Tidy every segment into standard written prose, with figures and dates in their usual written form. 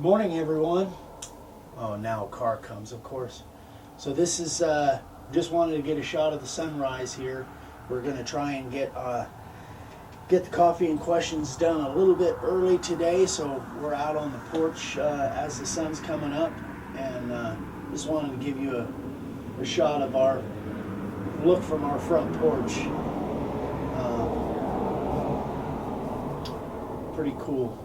Morning, everyone. Oh, now a car comes, of course. So this is just wanted to get a shot of the sunrise here. We're going to try and get the coffee and questions done a little bit early today, so we're out on the porch as the sun's coming up, and just wanted to give you a shot of our look from our front porch. Pretty cool.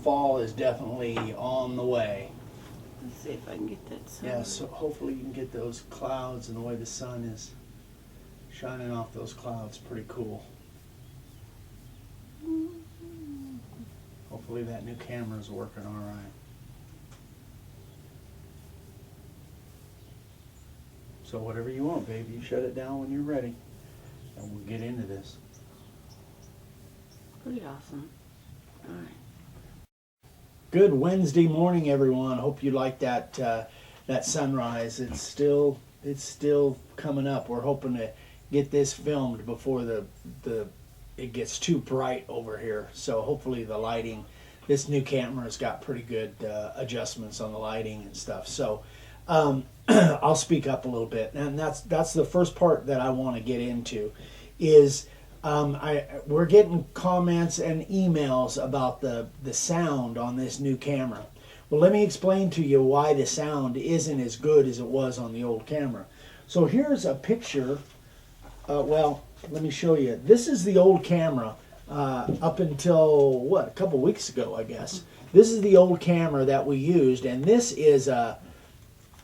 Fall is definitely on the way. Let's see if I can get that sun. Yeah, so hopefully you can get those clouds and the way the sun is shining off those clouds. Pretty cool. Hopefully that new camera's working all right. So whatever you want, baby, you shut it down when you're ready, and we'll get into this. Pretty awesome. All right. Good Wednesday morning, everyone. Hope you like that that sunrise. It's still coming up. We're hoping to get this filmed before it gets too bright over here. So hopefully the lighting. This new camera's got pretty good adjustments on the lighting and stuff. So I'll speak up a little bit, and that's the first part that I want to get into. Is we're getting comments and emails about the sound on this new camera. Well, let me explain to you why the sound isn't as good as it was on the old camera. So here's a picture. Well, let me show you. This is the old camera up until, a couple weeks ago, I guess. This is the old camera that we used, and this is a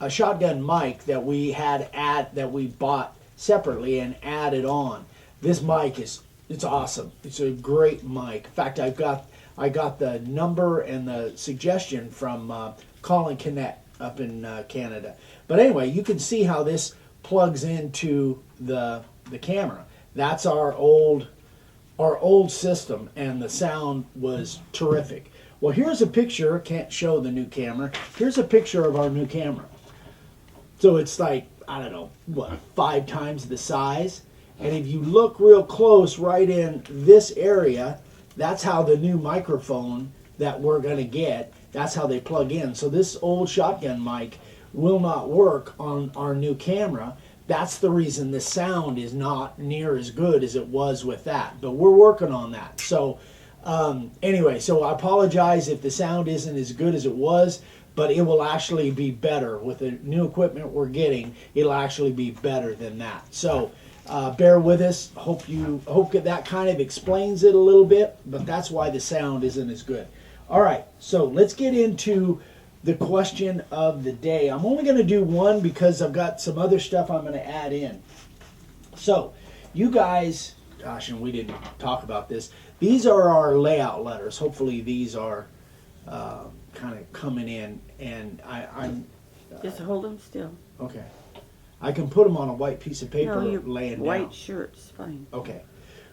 shotgun mic that we bought separately and added on. This mic it's awesome. It's a great mic. In fact, I got the number and the suggestion from Colin Connect up in Canada. But anyway, you can see how this plugs into the camera. That's our old system, and the sound was terrific. Well, here's a picture. Can't show the new camera. Here's a picture of our new camera. So it's like, I don't know, 5 times the size. And if you look real close right in this area, that's how the new microphone that we're going to get, that's how they plug in. So this old shotgun mic will not work on our new camera. That's the reason the sound is not near as good as it was with that. But we're working on that. So anyway, so I apologize if the sound isn't as good as it was, but it will actually be better. With the new equipment we're getting, it'll actually be better than that. So bear with us. Hope that kind of explains it a little bit, but that's why the sound isn't as good. All right, so let's get into the question of the day. I'm only going to do one because I've got some other stuff I'm going to add in. So you guys, gosh, and we didn't talk about this. These are our layout letters. Hopefully these are kind of coming in, and I'm Just hold them still. okay. I can put them on a white piece of paper No, laying down. white shirt's fine. Okay.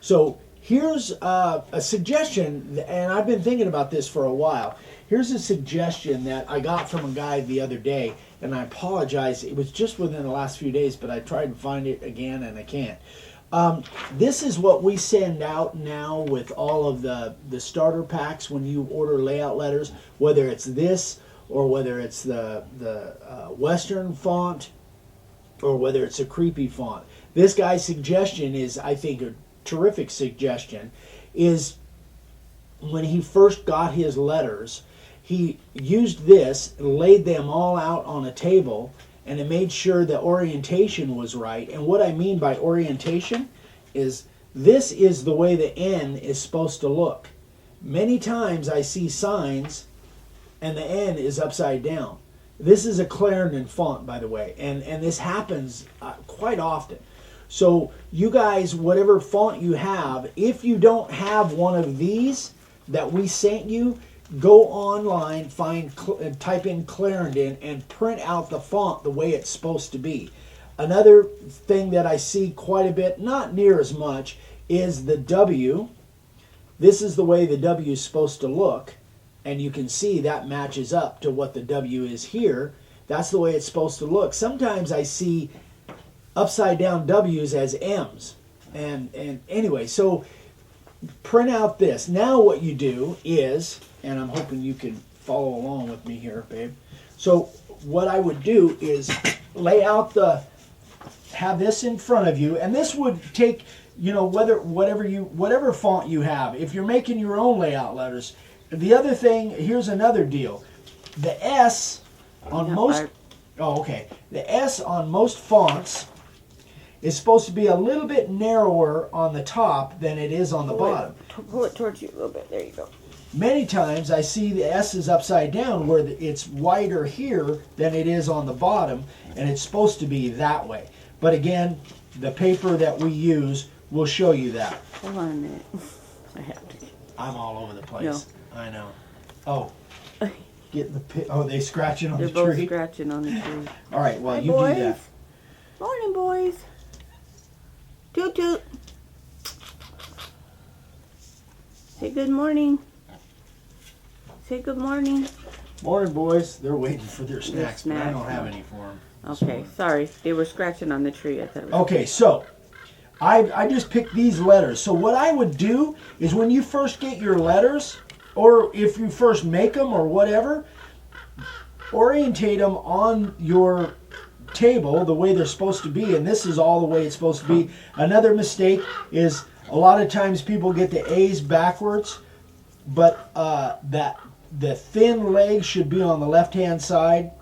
So here's a suggestion, and I've been thinking about this for a while. Here's a suggestion that I got from a guy the other day, and I apologize. It was just within the last few days, but I tried to find it again, and I can't. This is what we send out now with all of the starter packs when you order layout letters, whether it's this or whether it's the Western font, or whether it's a creepy font. This guy's suggestion is, I think, a terrific suggestion, is when he first got his letters, he used this, laid them all out on a table, and it made sure the orientation was right. And what I mean by orientation is this is the way the N is supposed to look. Many times I see signs and the N is upside down. This is a Clarendon font, by the way, and this happens quite often. So you guys, whatever font you have, if you don't have one of these that we sent you, go online, type in Clarendon, and print out the font the way it's supposed to be. Another thing that I see quite a bit, not near as much, is the W. This is the way the W is supposed to look. And you can see that matches up to what the W is here. That's the way it's supposed to look. Sometimes I see upside down W's as M's. And anyway, so print out this. Now what you do is, and I'm hoping you can follow along with me here, babe. So what I would do is lay out have this in front of you, and this would take, you know, whatever font you have. If you're making your own layout letters, the other thing, here's another deal. The S on the S on most fonts is supposed to be a little bit narrower on the top than it is on the bottom. Pull it towards you a little bit. There you go. Many times I see the S is upside down where it's wider here than it is on the bottom, and it's supposed to be that way. But again, the paper that we use will show you that. Hold on a minute. I have to. I'm all over the place. No. I know. Oh. Getting they scratching on They're the tree? They're both scratching on the tree. All right, well, Hi, you boys. do that. Morning, boys. Toot toot. Say good morning. Say good morning. Morning, boys. They're waiting for their snacks, but I don't have any for them. Okay, sorry. They were scratching on the tree. I thought it was Okay, so I just picked these letters. So what I would do is when you first get your letters, or if you first make them or whatever, orientate them on your table the way they're supposed to be, and this is all the way it's supposed to be. Another mistake is a lot of times people get the A's backwards, but that the thin leg should be on the left-hand side.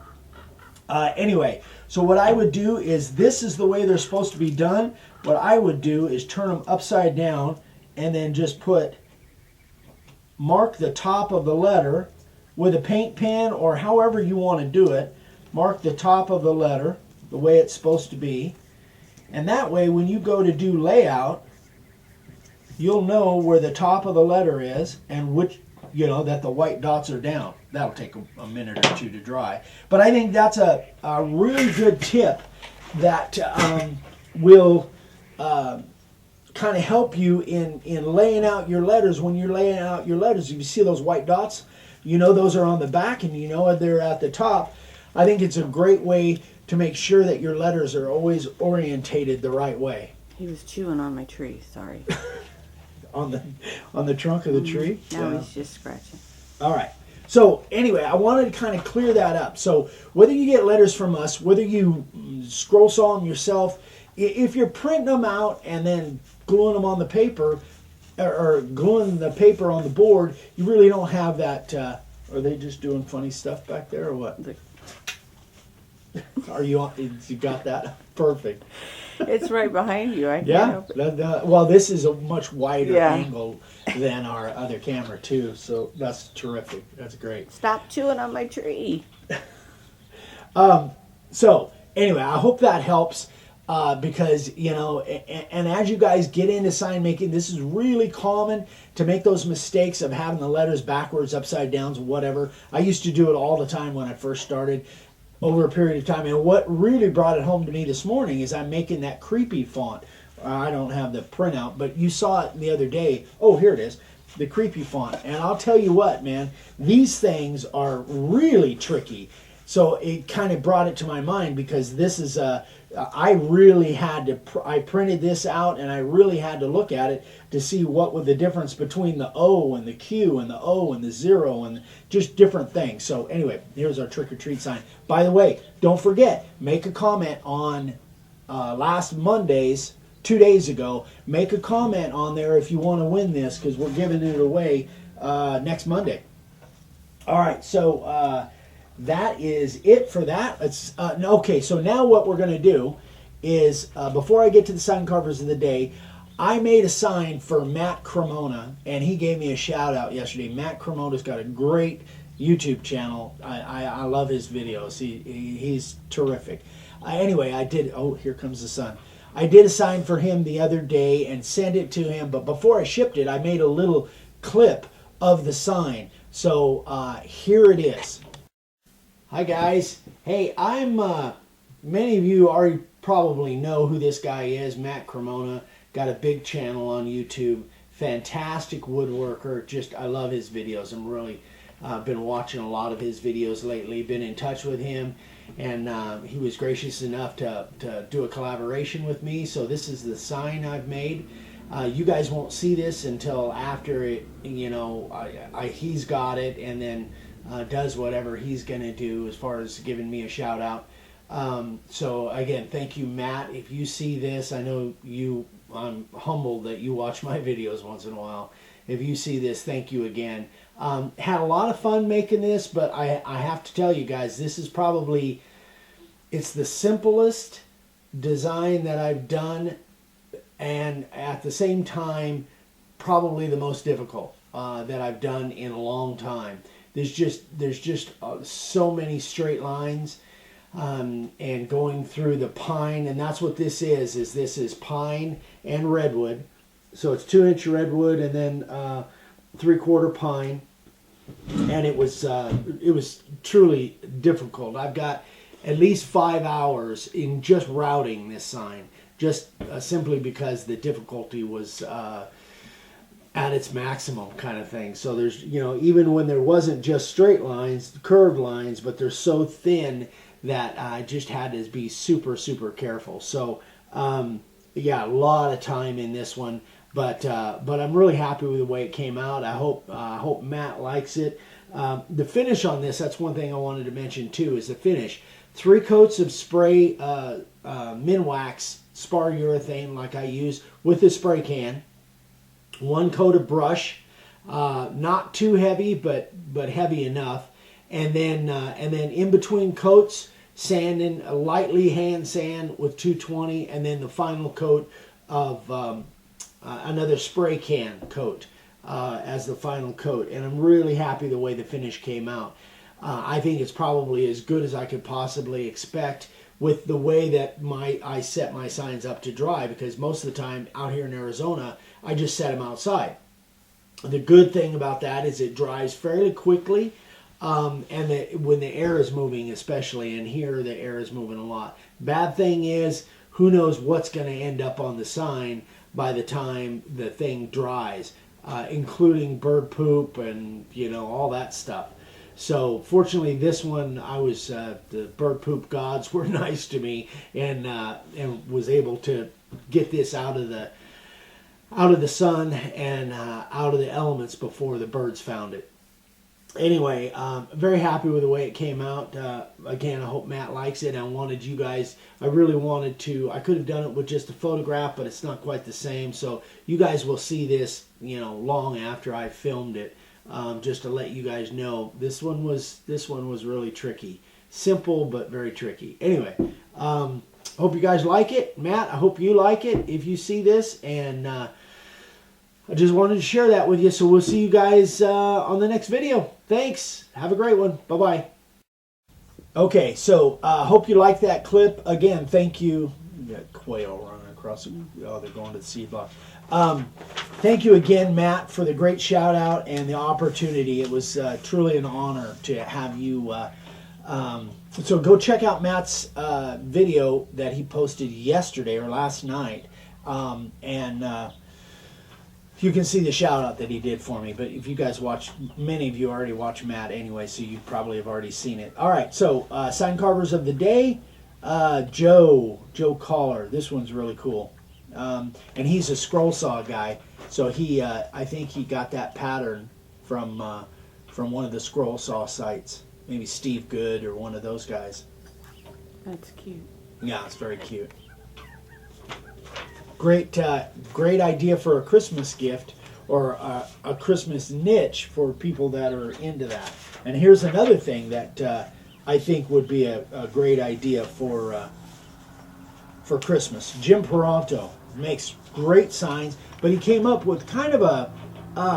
Anyway, so what I would do is, this is the way they're supposed to be done. What I would do is turn them upside down and then just mark the top of the letter with a paint pen, or however you want to do it. Mark the top of the letter the way it's supposed to be. And that way, when you go to do layout, you'll know where the top of the letter is and which, that the white dots are down. That'll take a minute or two to dry. But I think that's a really good tip that will kind of help you in laying out your letters. When you're laying out your letters, if you see those white dots, those are on the back and they're at the top. I think it's a great way to make sure that your letters are always orientated the right way. He was chewing on my tree. Sorry. on the trunk of the tree? Now he's just scratching. All right. So anyway, I wanted to kind of clear that up. So whether you get letters from us, whether you scroll saw them yourself, if you're printing them out and then gluing them on the paper, or gluing the paper on the board, you really don't have that. Are they just doing funny stuff back there or what? Are you on? You got that? Perfect. It's right behind you. I can't Yeah. help it. Well, this is a much wider Yeah. angle than our other camera too, so that's terrific. That's great. Stop chewing on my tree. So anyway, I hope that helps because and as you guys get into sign making, this is really common to make those mistakes of having the letters backwards, upside down, whatever. I used to do it all the time when I first started. Over a period of time, and what really brought it home to me this morning is I'm making that creepy font. I don't have the printout, but you saw it the other day. Oh, here it is, the creepy font. And I'll tell you what, man, these things are really tricky. So it kind of brought it to my mind, because this is I really had to. I printed this out, and I really had to look at it to see what was the difference between the O and the Q and the O and the 0 and just different things. So anyway, here's our trick or treat sign. By the way, don't forget, make a comment on last Monday's, 2 days ago. Make a comment on there if you want to win this, because we're giving it away next Monday. All right, so that is it for that. Okay, so now what we're going to do is, before I get to the sign carvers of the day, I made a sign for Matt Cremona, and he gave me a shout out yesterday. Matt Cremona's got a great YouTube channel. I love his videos. He's terrific. Anyway, I did. Oh, here comes the sun. I did a sign for him the other day and sent it to him. But before I shipped it, I made a little clip of the sign. So here it is. Hi guys. Hey, many of you already probably know who this guy is. Matt Cremona. Got a big channel on YouTube. Fantastic woodworker. I love his videos. I'm really been watching a lot of his videos lately. Been in touch with him, and he was gracious enough to do a collaboration with me. So this is the sign I've made. You guys won't see this until after it, he's got it, and then does whatever he's going to do as far as giving me a shout out. So again, thank you, Matt. If you see this, I know I'm humbled that you watch my videos once in a while. If you see this, thank you again. Had a lot of fun making this, but I have to tell you guys, this is probably, it's the simplest design that I've done, and at the same time, probably the most difficult that I've done in a long time. There's just so many straight lines, and going through the pine, and that's what this is. This is pine and redwood. So it's 2-inch redwood and then 3/4 pine, and it was truly difficult. I've got at least 5 hours in just routing this sign, just simply because the difficulty was at its maximum, kind of thing. So there's, even when there wasn't just straight lines, curved lines, but they're so thin that I just had to be super, super careful. So yeah, a lot of time in this one. But I'm really happy with the way it came out. I hope Matt likes it. The finish on this, that's one thing I wanted to mention too, is the finish. 3 coats of spray Minwax spar urethane, like I use, with the spray can. 1 coat of brush, not too heavy, but heavy enough. And then in between coats, sanding, lightly hand sand with 220, and then the final coat of another spray can coat as the final coat. And I'm really happy the way the finish came out. I think it's probably as good as I could possibly expect with the way that I set my signs up to dry, because most of the time out here in Arizona, I just set them outside. The good thing about that is it dries fairly quickly, and when the air is moving especially, and here the air is moving a lot. Bad thing is, who knows what's going to end up on the sign by the time the thing dries, including bird poop and all that stuff. So fortunately, this one, the bird poop gods were nice to me, and was able to get this out of the sun and out of the elements before the birds found it. Anyway, very happy with the way it came out. Again, I hope Matt likes it. I really wanted to, I could have done it with just a photograph, but it's not quite the same. So you guys will see this, long after I filmed it, just to let you guys know. This one was really tricky. Simple, but very tricky. Anyway, hope you guys like it. Matt, I hope you like it if you see this, and I just wanted to share that with you. So we'll see you guys on the next video. Thanks. Have a great one. Bye-bye. Okay, so hope you like that clip. Again, thank you. You got quail running across. Oh, they're going to the seed block. Thank you again, Matt, for the great shout out and the opportunity. It was truly an honor to have you. So go check out Matt's video that he posted yesterday or last night. You can see the shout out that he did for me, but if you guys watch, many of you already watch Matt anyway, so you probably have already seen it. All right, so sign carvers of the day, Joe Collar. This one's really cool, and he's a scroll saw guy. So I think he got that pattern from one of the scroll saw sites, maybe Steve Good or one of those guys. That's cute. Yeah, it's very cute. Great idea for a Christmas gift, or a Christmas niche for people that are into that. And here's another thing that I think would be a great idea for Christmas. Jim Peranto makes great signs, but he came up with kind of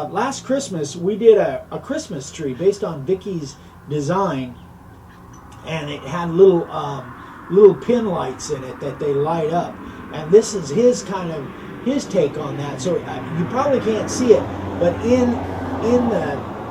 last Christmas we did a Christmas tree based on Vicky's design, and it had little pin lights in it that they light up. And this is his take on that. So you probably can't see it, but in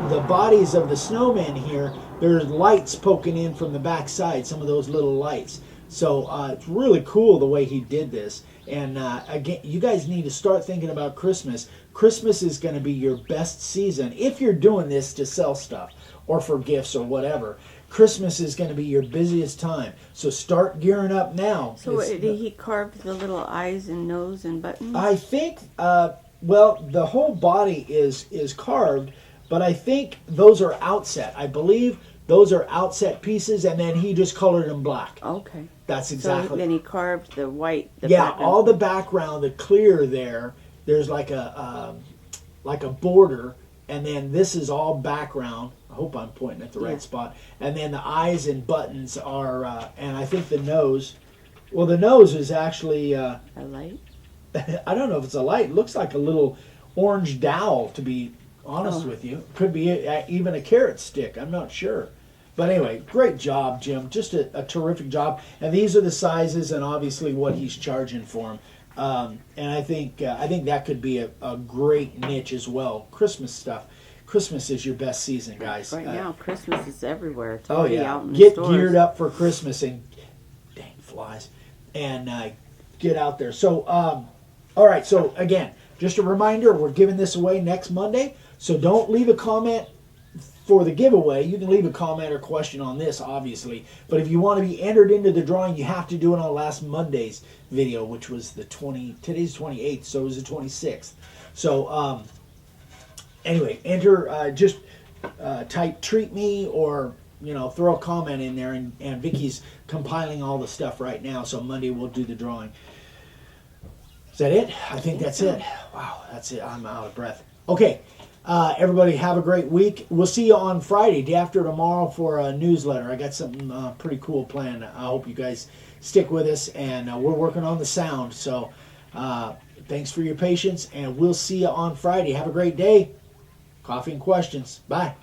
the bodies of the snowmen here, there's lights poking in from the back side, some of those little lights. So it's really cool the way he did this. And again, you guys need to start thinking about Christmas. Christmas is going to be your best season if you're doing this to sell stuff or for gifts or whatever. Christmas is going to be your busiest time. So start gearing up now. So did he carve the little eyes and nose and buttons? I think, well, the whole body is carved, but I think those are outset. I believe those are outset pieces, and then he just colored them black. Okay. That's So exactly. then he carved the white. The Yeah, background. all the background, the clear there. There's like a border, and then this is all background. I hope I'm pointing at the right Yeah. spot. And then the eyes and buttons are, and I think the nose. Well, the nose is actually. A light. I don't know if it's a light. It looks like a little orange dowel, to be honest Oh. with you. Could be even a carrot stick. I'm not sure. But anyway, great job, Jim. Just a terrific job. And these are the sizes and obviously what he's charging for them. And I think that could be a great niche as well. Christmas stuff. Christmas is your best season, guys. Right now, Christmas is everywhere. It's Oh already yeah, out in the get stores. geared up for Christmas and dang flies, and get out there. So, all right. So again, just a reminder: we're giving this away next Monday. So don't leave a comment for the giveaway. You can leave a comment or question on this, obviously. But if you want to be entered into the drawing, you have to do it on last Monday's video, which was the 20. Today's 28th, so it was the 26th. So anyway, enter. Just type "treat me" or throw a comment in there, and Vicky's compiling all the stuff right now. So Monday we'll do the drawing. Is that it? I think that's it. Wow, that's it. I'm out of breath. Okay. Everybody have a great week. We'll see you on Friday, day after tomorrow, for a newsletter. I got something pretty cool planned. I hope you guys stick with us, and we're working on the sound. So thanks for your patience, and we'll see you on Friday. Have a great day. Coffee and questions. Bye.